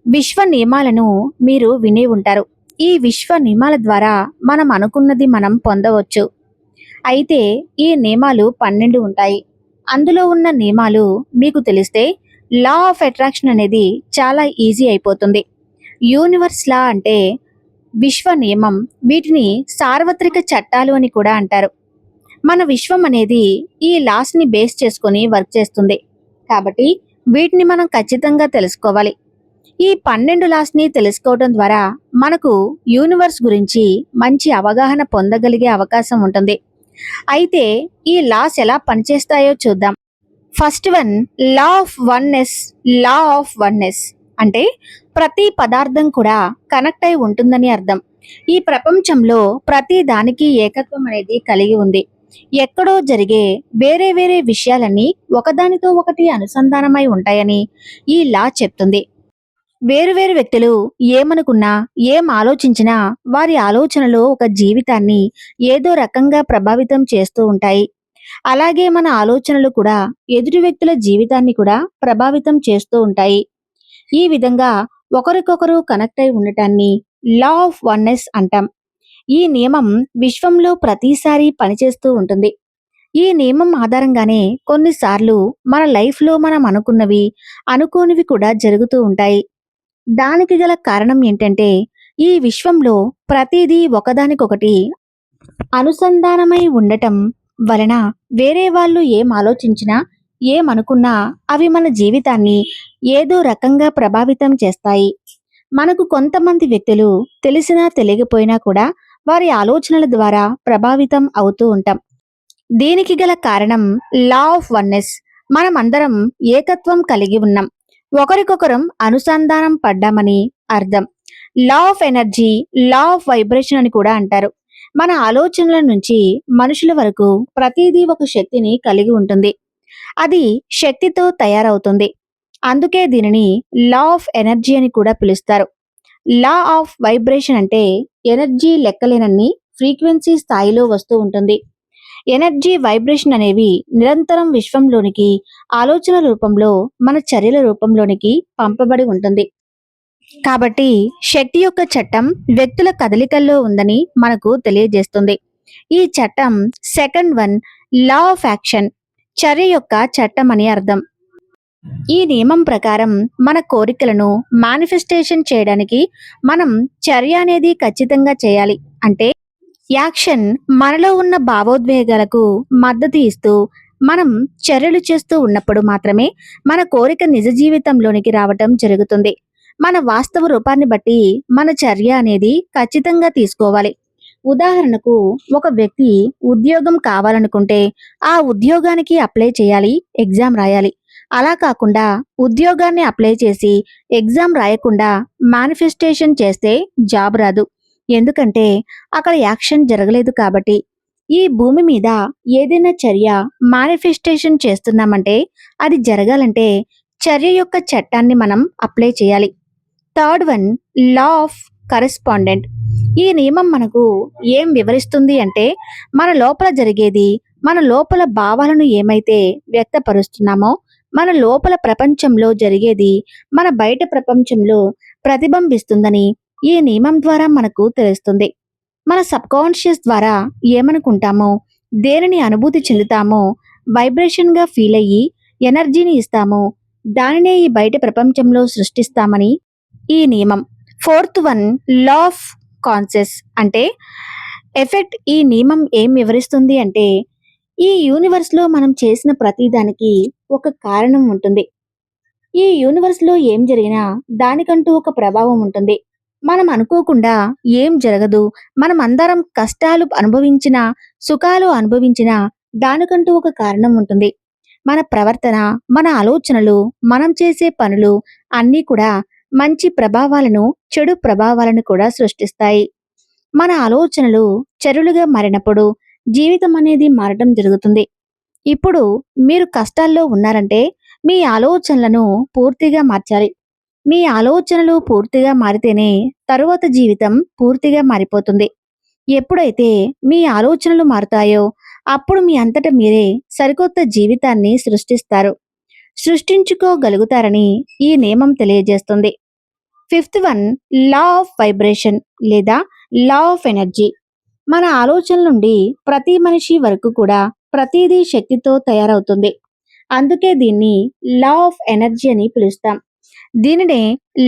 విశ్వ నియమాలను మీరు వినే ఉంటారు. ఈ విశ్వ నియమాల ద్వారా మనం అనుకున్నది మనం పొందవచ్చు. అయితే ఈ నియమాలు 12 ఉంటాయి. అందులో ఉన్న నియమాలు మీకు తెలిస్తే లా ఆఫ్ అట్రాక్షన్ అనేది చాలా ఈజీ అయిపోతుంది. యూనివర్స్ లా అంటే విశ్వ నియమం. వీటిని సార్వత్రిక చట్టాలు అని కూడా అంటారు. మన విశ్వం అనేది ఈ లాస్ ని బేస్ చేసుకొని వర్క్ చేస్తుంది. కాబట్టి వీటిని మనం ఖచ్చితంగా తెలుసుకోవాలి. ఈ 12 లాస్ ని తెలుసుకోవడం ద్వారా మనకు యూనివర్స్ గురించి మంచి అవగాహన పొందగలిగే అవకాశం ఉంటుంది. అయితే ఈ లాస్ ఎలా పనిచేస్తాయో చూద్దాం. First one, law of oneness. Law of oneness అంటే ప్రతి పదార్థం కూడా కనెక్ట్ అయి ఉంటుందని అర్థం. ఈ ప్రపంచంలో ప్రతి దానికి ఏకత్వం అనేది కలిగి ఉంది. ఎక్కడో జరిగే వేరే వేరే విషయాలన్నీ ఒకదానితో ఒకటి అనుసంధానమై ఉంటాయని ఈ లా చెప్తుంది. వేరువేరు వ్యక్తులు ఏమనుకున్నా, ఏం ఆలోచించినా వారి ఆలోచనలు ఒక జీవితాన్ని ఏదో రకంగా ప్రభావితం చేస్తూ ఉంటాయి. అలాగే మన ఆలోచనలు కూడా ఎదుటి వ్యక్తుల జీవితాన్ని కూడా ప్రభావితం చేస్తూ ఉంటాయి. ఈ విధంగా ఒకరికొకరు కనెక్ట్ అయి ఉండటాన్ని లా ఆఫ్ వన్నెస్ అంటాం. ఈ నియమం విశ్వంలో ప్రతిసారి పనిచేస్తూ ఉంటుంది. ఈ నియమం ఆధారంగానే కొన్నిసార్లు మన లైఫ్లో మనం అనుకున్నవి, అనుకోనివి కూడా జరుగుతూ ఉంటాయి. దానికి గల కారణం ఏంటంటే ఈ విశ్వంలో ప్రతిదీ ఒకదానికొకటి అనుసంధానమై ఉండటం వలన వేరే వాళ్ళు ఏం ఆలోచించినా, ఏమనుకున్నా అవి మన జీవితాన్ని ఏదో రకంగా ప్రభావితం చేస్తాయి. మనకు కొంతమంది వ్యక్తులు తెలిసినా తెలియకపోయినా కూడా వారి ఆలోచనల ద్వారా ప్రభావితం అవుతూ ఉంటాం. దీనికి గల కారణం లా ఆఫ్ వన్నెస్. మనమందరం ఏకత్వం కలిగి ఉన్నాం. ఒకరికొకరం అనుసంధానం పడ్డామని అర్థం. Law of energy, law of vibration అని కూడా అంటారు. మన ఆలోచనల నుంచి మనుషుల వరకు ప్రతిదీ ఒక శక్తిని కలిగి ఉంటుంది. అది శక్తితో తయారవుతుంది. అందుకే దీనిని లా ఆఫ్ ఎనర్జీ అని కూడా పిలుస్తారు. లా ఆఫ్ వైబ్రేషన్ అంటే ఎనర్జీ లెక్కలేనన్ని ఫ్రీక్వెన్సీ స్థాయిలో వస్తూ ఉంటుంది. ఎనర్జీ వైబ్రేషన్ అనేవి నిరంతరం విశ్వంలోనికి ఆలోచన రూపంలో, మన చర్యల రూపంలోనికి పంపబడి ఉంటుంది. కాబట్టి శక్తి యొక్క చట్టం వ్యక్తుల కదలికల్లో ఉందని మనకు తెలియజేస్తుంది. ఈ చట్టం second one, law of action. చర్య యొక్క చట్టం అని అర్థం. ఈ నియమం ప్రకారం మన కోరికలను మేనిఫెస్టేషన్ చేయడానికి మనం చర్య అనేది ఖచ్చితంగా చేయాలి. అంటే యాక్షన్ మనలో ఉన్న భావోద్వేగాలకు మద్దతు ఇస్తూ మనం చర్యలు చేస్తూ ఉన్నప్పుడు మాత్రమే మన కోరిక నిజ జీవితంలోనికి రావటం జరుగుతుంది. మన వాస్తవ రూపాన్ని బట్టి మన చర్య అనేది ఖచ్చితంగా తీసుకోవాలి. ఉదాహరణకు ఒక వ్యక్తి ఉద్యోగం కావాలనుకుంటే ఆ ఉద్యోగానికి అప్లై చేయాలి, ఎగ్జామ్ రాయాలి. అలా కాకుండా ఉద్యోగాన్ని అప్లై చేసి ఎగ్జామ్ రాయకుండా మేనిఫెస్టేషన్ చేస్తే జాబ్ రాదు. ఎందుకంటే అక్కడ యాక్షన్ జరగలేదు కాబట్టి. ఈ భూమి మీద ఏదైనా చర్య మేనిఫెస్టేషన్ చేస్తున్నామంటే అది జరగాలంటే చర్య యొక్క చట్టాన్ని మనం అప్లై చేయాలి. Third one, law of correspondent. ఈ నియమం మనకు ఏం వివరిస్తుంది అంటే మన లోపల జరిగేది, మన లోపల భావాలను ఏమైతే వ్యక్తపరుస్తున్నామో, మన లోపల ప్రపంచంలో జరిగేది మన బయట ప్రపంచంలో ప్రతిబింబిస్తుందని ఈ నియమం ద్వారా మనకు తెలుస్తుంది. మన సబ్కాన్షియస్ ద్వారా ఏమనుకుంటామో, దేనిని అనుభూతి చెందుతామో, వైబ్రేషన్గా ఫీల్ అయ్యి ఎనర్జీని ఇస్తామో దానినే ఈ బయట ప్రపంచంలో సృష్టిస్తామని ఈ నియమం. ఫోర్త్ వన్, లా ఆఫ్ కాన్సెస్ అంటే ఎఫెక్ట్. ఈ నియమం ఏం వివరిస్తుంది అంటే ఈ యూనివర్స్లో మనం చేసిన ప్రతిదానికి ఒక కారణం ఉంటుంది. ఈ యూనివర్స్లో ఏం జరిగినా దానికంటూ ఒక ప్రభావం ఉంటుంది. మనం అనుకోకుండా ఏం జరగదు. మనం అందరం కష్టాలు అనుభవించినా, సుఖాలు అనుభవించినా దానికంటూ ఒక కారణం ఉంటుంది. మన ప్రవర్తన, మన ఆలోచనలు, మనం చేసే పనులు అన్నీ కూడా మంచి ప్రభావాలను, చెడు ప్రభావాలను కూడా సృష్టిస్తాయి. మన ఆలోచనలు చెరులుగా మారినప్పుడు జీవితం అనేది మారటం జరుగుతుంది. ఇప్పుడు మీరు కష్టాల్లో ఉన్నారంటే మీ ఆలోచనలను పూర్తిగా మార్చాలి. మీ ఆలోచనలు పూర్తిగా మారితేనే తరువాత జీవితం పూర్తిగా మారిపోతుంది. ఎప్పుడైతే మీ ఆలోచనలు మారుతాయో అప్పుడు మీ అంతట మీరే సరికొత్త జీవితాన్ని సృష్టిస్తారు, సృష్టించుకోగలుగుతారని ఈ నియమం తెలియజేస్తుంది. Fifth one, law of vibration లేదా లా ఆఫ్ ఎనర్జీ. మన ఆలోచనల నుండి ప్రతి మనిషి వరకు కూడా ప్రతిదీ శక్తితో తయారవుతుంది. అందుకే దీన్ని లా ఆఫ్ ఎనర్జీ అని పిలుస్తాం. దీనినే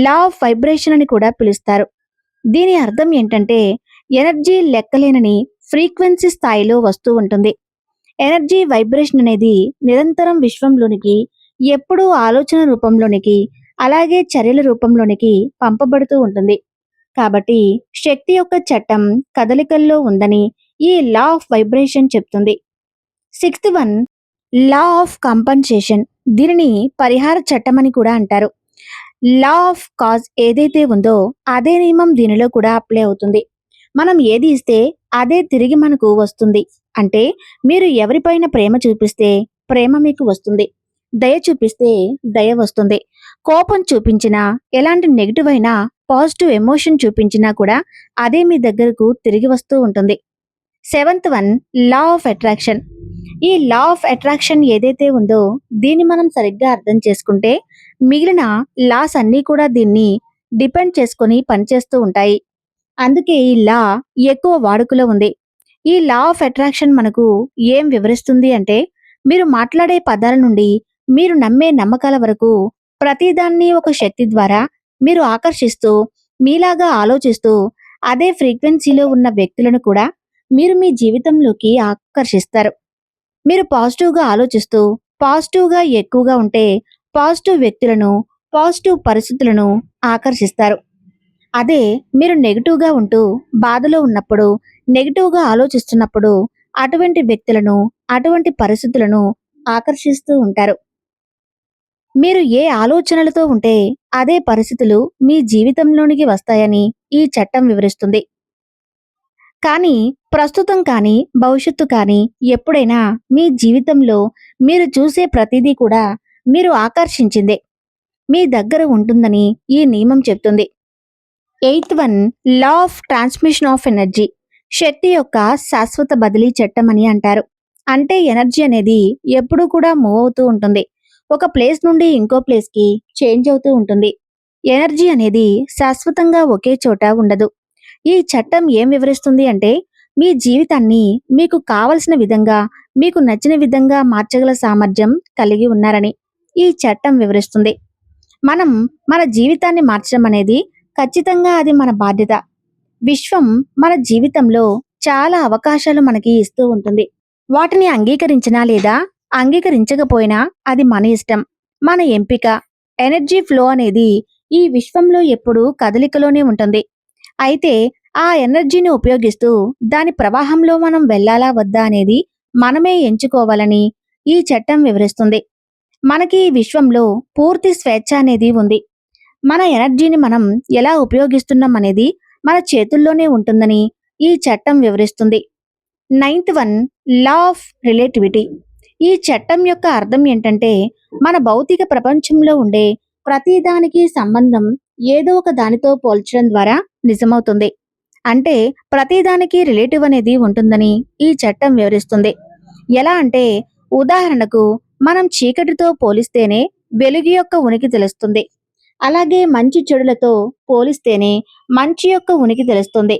లా ఆఫ్ వైబ్రేషన్ అని కూడా పిలుస్తారు. దీని అర్థం ఏంటంటే ఎనర్జీ లెక్కలేనని ఫ్రీక్వెన్సీ స్థాయిలో వస్తూ ఉంటుంది. ఎనర్జీ వైబ్రేషన్ అనేది నిరంతరం విశ్వంలోనికి ఎప్పుడూ ఆలోచన రూపంలోనికి అలాగే చర్యల రూపంలోనికి పంపబడుతూ ఉంటుంది. కాబట్టి శక్తి యొక్క చట్టం కదలికల్లో ఉందని ఈ లా ఆఫ్ వైబ్రేషన్ చెప్తుంది. Sixth one, law of compensation. దీనిని పరిహార చట్టం అని కూడా అంటారు. లా ఆఫ్ కాజ్ ఏదైతే ఉందో అదే నియమం దీనిలో కూడా అప్లై అవుతుంది. మనం ఏది ఇస్తే అదే తిరిగి మనకు వస్తుంది. అంటే మీరు ఎవరిపైన ప్రేమ చూపిస్తే ప్రేమ మీకు వస్తుంది. దయ చూపిస్తే దయ వస్తుంది. కోపం చూపించినా ఎలాంటి నెగిటివ్ అయినా పాజిటివ్ ఎమోషన్ చూపించినా కూడా అదే మీ దగ్గరకు తిరిగి వస్తూ ఉంటుంది. Seventh one, law of attraction. ఈ లా ఆఫ్ అట్రాక్షన్ ఏదైతే ఉందో దీన్ని మనం సరిగ్గా అర్థం చేసుకుంటే మిగిలిన లాస్ అన్నీ కూడా దీన్ని డిపెండ్ చేసుకొని పనిచేస్తూ ఉంటాయి. అందుకే ఈ లా ఎక్కువ వాడుకలో ఉంది. ఈ లా ఆఫ్ అట్రాక్షన్ మనకు ఏం వివరిస్తుంది అంటే మీరు మాట్లాడే పదాల నుండి మీరు నమ్మే నమ్మకాల వరకు ప్రతిదాన్ని ఒక శక్తి ద్వారా మీరు ఆకర్షిస్తూ మీలాగా ఆలోచిస్తూ అదే ఫ్రీక్వెన్సీలో ఉన్న వ్యక్తులను కూడా మీరు మీ జీవితంలోకి ఆకర్షిస్తారు. మీరు పాజిటివ్గా ఆలోచిస్తూ పాజిటివ్గా ఎక్కువగా ఉంటే పాజిటివ్ వ్యక్తులను పాజిటివ్ పరిస్థితులను ఆకర్షిస్తారు. అదే మీరు నెగిటివ్గా ఉంటూ బాధలో ఉన్నప్పుడు నెగిటివ్గా ఆలోచిస్తున్నప్పుడు అటువంటి వ్యక్తులను అటువంటి పరిస్థితులను ఆకర్షిస్తూ ఉంటారు. మీరు ఏ ఆలోచనలతో ఉంటే అదే పరిస్థితులు మీ జీవితంలోనికి వస్తాయని ఈ చట్టం వివరిస్తుంది. కానీ ప్రస్తుతం కానీ భవిష్యత్తు కానీ ఎప్పుడైనా మీ జీవితంలో మీరు చూసే ప్రతిదీ కూడా మీరు ఆకర్షించిందే మీ దగ్గర ఉంటుందని ఈ నియమం చెప్తుంది. Eighth one, law of transmission of energy. శక్తి యొక్క శాశ్వత బదిలీ చట్టం అని అంటారు. అంటే ఎనర్జీ అనేది ఎప్పుడూ కూడా మూవ్ అవుతూ ఉంటుంది. ఒక ప్లేస్ నుండి ఇంకో ప్లేస్కి చేంజ్ అవుతూ ఉంటుంది. ఎనర్జీ అనేది శాశ్వతంగా ఒకే చోట ఉండదు. ఈ చట్టం ఏం వివరిస్తుంది అంటే మీ జీవితాన్ని మీకు కావలసిన విధంగా మీకు నచ్చిన విధంగా మార్చగల సామర్థ్యం కలిగి ఉన్నారని ఈ చట్టం వివరిస్తుంది. మనం మన జీవితాన్ని మార్చడం అనేది ఖచ్చితంగా అది మన బాధ్యత. విశ్వం మన జీవితంలో చాలా అవకాశాలు మనకి ఇస్తూ ఉంటుంది. వాటిని అంగీకరించినా లేదా అంగీకరించకపోయినా అది మన ఇష్టం, మన ఎంపిక. ఎనర్జీ ఫ్లో అనేది ఈ విశ్వంలో ఎప్పుడూ కదలికలోనే ఉంటుంది. అయితే ఆ ఎనర్జీని ఉపయోగిస్తూ దాని ప్రవాహంలో మనం వెళ్ళాలా వద్దా అనేది మనమే ఎంచుకోవాలని ఈ చట్టం వివరిస్తుంది. మనకి ఈ విశ్వంలో పూర్తి స్వేచ్ఛ అనేది ఉంది. మన ఎనర్జీని మనం ఎలా ఉపయోగిస్తున్నాం అనేది మన చేతుల్లోనే ఉంటుందని ఈ చట్టం వివరిస్తుంది. Ninth one, law of relativity. ఈ చట్టం యొక్క అర్థం ఏంటంటే మన భౌతిక ప్రపంచంలో ఉండే ప్రతిదానికి సంబంధం ఏదో ఒక దానితో పోల్చడం ద్వారా నిజమవుతుంది. అంటే ప్రతిదానికి రిలేటివ్ అనేది ఉంటుందని ఈ చట్టం వివరిస్తుంది. ఎలా అంటే ఉదాహరణకు మనం చీకటితో పోలిస్తేనే వెలుగు యొక్క ఉనికి తెలుస్తుంది. అలాగే మంచి చెడులతో పోలిస్తేనే మంచి యొక్క ఉనికి తెలుస్తుంది.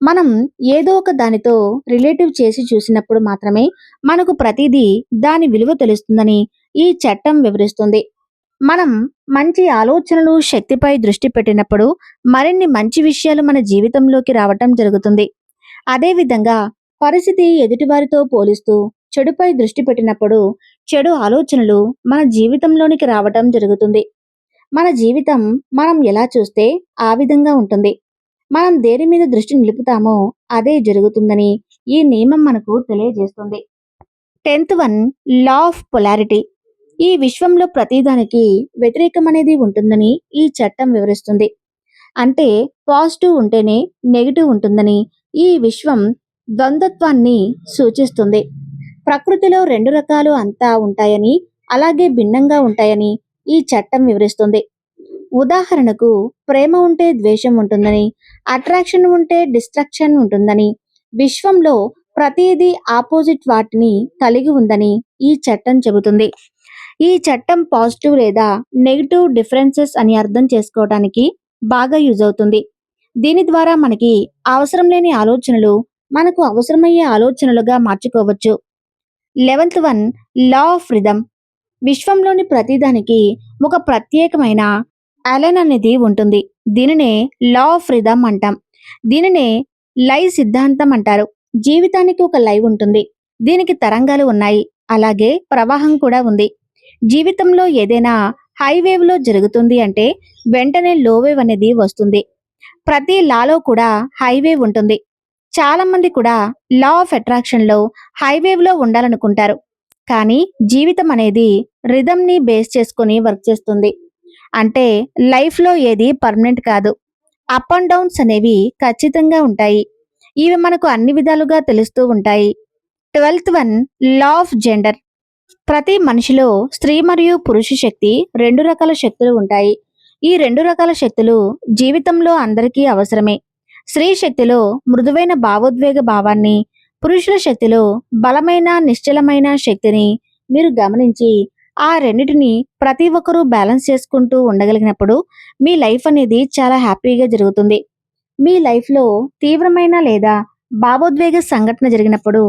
మనం ఏదో ఒక దానితో రిలేటివ్ చేసి చూసినప్పుడు మాత్రమే మనకు ప్రతిదీ దాని విలువ తెలుస్తుందని ఈ చట్టం వివరిస్తుంది. మనం మంచి ఆలోచనలు శక్తిపై దృష్టి పెట్టినప్పుడు మరిన్ని మంచి విషయాలు మన జీవితంలోకి రావటం జరుగుతుంది. అదేవిధంగా పరిస్థితి ఎదుటివారితో పోలిస్తూ చెడుపై దృష్టి పెట్టినప్పుడు చెడు ఆలోచనలు మన జీవితంలోనికి రావటం జరుగుతుంది. మన జీవితం మనం ఎలా చూస్తే ఆ విధంగా ఉంటుంది. మనం దేని మీద దృష్టి నిలుపుతామో అదే జరుగుతుందని ఈ నియమం మనకు తెలియజేస్తుంది. Tenth one, law of polarity. ఈ విశ్వంలో ప్రతిదానికి వ్యతిరేకం అనేది ఉంటుందని ఈ చట్టం వివరిస్తుంది. అంటే పాజిటివ్ ఉంటేనే నెగిటివ్ ఉంటుందని ఈ విశ్వం ద్వంద్వత్వాన్ని సూచిస్తుంది. ప్రకృతిలో రెండు రకాలు అంతా ఉంటాయని అలాగే భిన్నంగా ఉంటాయని ఈ చట్టం వివరిస్తుంది. ఉదాహరణకు ప్రేమ ఉంటే ద్వేషం ఉంటుందని, అట్రాక్షన్ ఉంటే డిస్ట్రక్షన్ ఉంటుందని, విశ్వంలో ప్రతిదీ ఆపోజిట్ వాటిని కలిగి ఉందని ఈ చట్టం చెబుతుంది. ఈ చట్టం పాజిటివ్ లేదా నెగిటివ్ డిఫరెన్సెస్ అని అర్థం చేసుకోవడానికి బాగా యూజ్ అవుతుంది. దీని ద్వారా మనకి అవసరం లేని ఆలోచనలు మనకు అవసరమయ్యే ఆలోచనలుగా మార్చుకోవచ్చు. 11th one, law of rhythm. విశ్వంలోని ప్రతిదానికి ఒక ప్రత్యేకమైన అలెన్ అనేది ఉంటుంది. దీనినే లా ఆఫ్ రిథమ్ అంటాం. దీనినే లై సిద్ధాంతం అంటారు. జీవితానికి ఒక లై ఉంటుంది. దీనికి తరంగాలు ఉన్నాయి. అలాగే ప్రవాహం కూడా ఉంది. జీవితంలో ఏదైనా హై వేవ్ లో జరుగుతుంది అంటే వెంటనే లో వేవ్ అనేది వస్తుంది. ప్రతి లాలో కూడా హై వేవ్ ఉంటుంది. చాలా మంది కూడా లా ఆఫ్ అట్రాక్షన్ లో హై వేవ్ లో ఉండాలనుకుంటారు. కానీ జీవితం అనేది రిథమ్ ని బేస్ చేసుకుని వర్క్ చేస్తుంది. అంటే లైఫ్ లో ఏది పర్మనెంట్ కాదు. అప్ అండ్ డౌన్స్ అనేవి ఖచ్చితంగా ఉంటాయి. ఇవి మనకు అన్ని విధాలుగా తెలుస్తూ ఉంటాయి. 12th one, law of gender. ప్రతి మనిషిలో స్త్రీ మరియు పురుష శక్తి రెండు రకాల శక్తులు ఉంటాయి. ఈ రెండు రకాల శక్తులు జీవితంలో అందరికీ అవసరమే. స్త్రీ శక్తిలో మృదువైన భావోద్వేగ భావాన్ని, పురుషుల శక్తిలో బలమైన నిశ్చలమైన శక్తిని మీరు గమనించి ఆ రెండిటిని ప్రతి ఒక్కరూ బ్యాలెన్స్ చేసుకుంటూ ఉండగలిగినప్పుడు మీ లైఫ్ అనేది చాలా హ్యాపీగా జరుగుతుంది. మీ లైఫ్లో తీవ్రమైన లేదా భావోద్వేగ సంఘటన జరిగినప్పుడు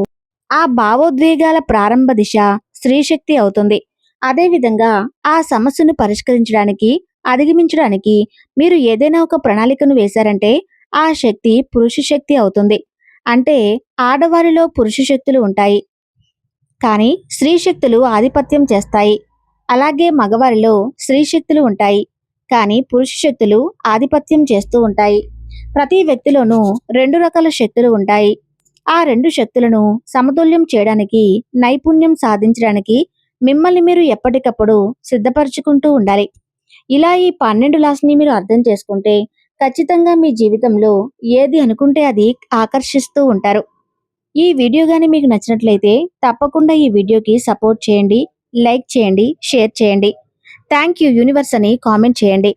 ఆ భావోద్వేగాల ప్రారంభ దిశ స్త్రీ శక్తి అవుతుంది. అదేవిధంగా ఆ సమస్యను పరిష్కరించడానికి, అధిగమించడానికి మీరు ఏదైనా ఒక ప్రణాళికను వేశారంటే ఆ శక్తి పురుష శక్తి అవుతుంది. అంటే ఆడవారిలో పురుష శక్తులు ఉంటాయి, కానీ స్త్రీ శక్తులు ఆధిపత్యం చేస్తాయి. అలాగే మగవారిలో స్త్రీ శక్తులు ఉంటాయి, కానీ పురుష శక్తులు ఆధిపత్యం చేస్తూ ఉంటాయి. ప్రతి వ్యక్తిలోనూ రెండు రకాల శక్తులు ఉంటాయి. ఆ రెండు శక్తులను సమతుల్యం చేయడానికి, నైపుణ్యం సాధించడానికి మిమ్మల్ని మీరు ఎప్పటికప్పుడు సిద్ధపరచుకుంటూ ఉండాలి. ఇలా ఈ 12 లాస్ని మీరు అర్థం చేసుకుంటే ఖచ్చితంగా మీ జీవితంలో ఏది అనుకుంటే అది ఆకర్షిస్తూ ఉంటారు. ఈ వీడియో గాని మీకు నచ్చినట్లయితే తప్పకుండా ఈ వీడియోకి సపోర్ట్ చేయండి, లైక్ చేయండి, షేర్ చేయండి. థ్యాంక్ యూ యూనివర్స్ అని కామెంట్ చేయండి.